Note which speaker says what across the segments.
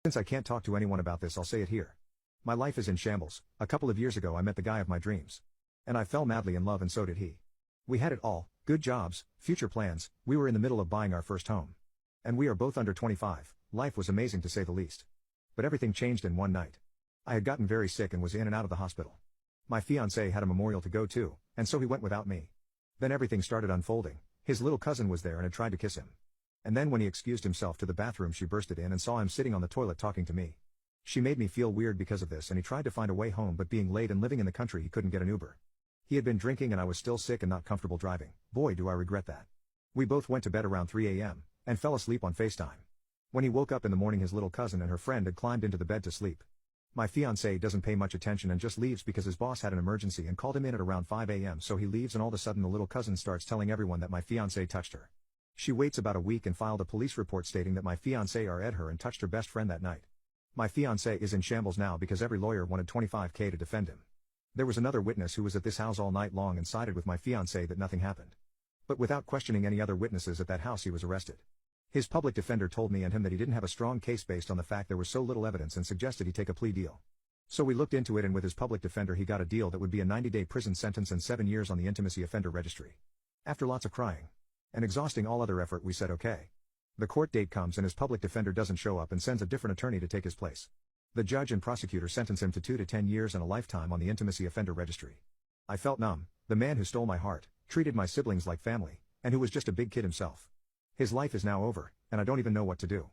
Speaker 1: Since I can't talk to anyone about this, I'll say it here. My life is in shambles. A couple of years ago I met the guy of my dreams. And I fell madly in love and so did he. We had it all, good jobs, future plans, we were in the middle of buying our first home. And we are both under 25, life was amazing to say the least. But everything changed in one night. I had gotten very sick and was in and out of the hospital. My fiancé had a memorial to go to, and so he went without me. Then everything started unfolding. His little cousin was there and had tried to kiss him. And then when he excused himself to the bathroom, she bursted in and saw him sitting on the toilet talking to me. She made me feel weird because of this, and he tried to find a way home, but being late and living in the country he couldn't get an Uber. He had been drinking and I was still sick and not comfortable driving. Boy, do I regret that. We both went to bed around 3 a.m. and fell asleep on FaceTime. When he woke up in the morning, his little cousin and her friend had climbed into the bed to sleep. My fiancé doesn't pay much attention and just leaves because his boss had an emergency and called him in at around 5 a.m. So he leaves, and all of a sudden the little cousin starts telling everyone that my fiancé touched her. She waits about a week and filed a police report stating that my fiancé ed her and touched her best friend that night. My fiancé is in shambles now because every lawyer wanted $25,000 to defend him. There was another witness who was at this house all night long and sided with my fiancé that nothing happened. But without questioning any other witnesses at that house, he was arrested. His public defender told me and him that he didn't have a strong case based on the fact there was so little evidence and suggested he take a plea deal. So we looked into it, and with his public defender he got a deal that would be a 90-day prison sentence and 7 years on the intimacy offender registry. After lots of crying and exhausting all other effort, we said okay. The court date comes and his public defender doesn't show up and sends a different attorney to take his place. The judge and prosecutor sentence him to 2 to 10 years and a lifetime on the intimacy offender registry. I felt numb. The man who stole my heart, treated my siblings like family, and who was just a big kid himself. His life is now over, and I don't even know what to do.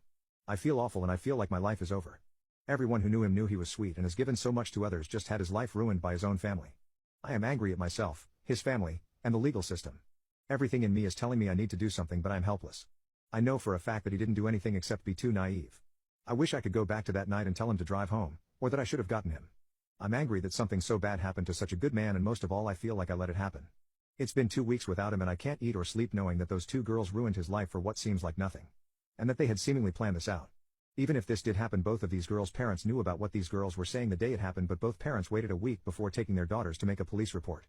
Speaker 1: I feel awful and I feel like my life is over. Everyone who knew him knew he was sweet and has given so much to others, just had his life ruined by his own family. I am angry at myself, his family, and the legal system. Everything in me is telling me I need to do something, but I am helpless. I know for a fact that he didn't do anything except be too naive. I wish I could go back to that night and tell him to drive home, or that I should have gotten him. I'm angry that something so bad happened to such a good man, and most of all I feel like I let it happen. It's been 2 weeks without him and I can't eat or sleep knowing that those 2 girls ruined his life for what seems like nothing. And that they had seemingly planned this out. Even if this did happen, both of these girls' parents knew about what these girls were saying the day it happened, but both parents waited a week before taking their daughters to make a police report.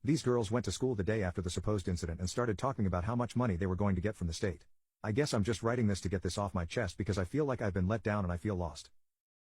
Speaker 1: These girls went to school the day after the supposed incident and started talking about how much money they were going to get from the state. I guess I'm just writing this to get this off my chest because I feel like I've been let down and I feel lost.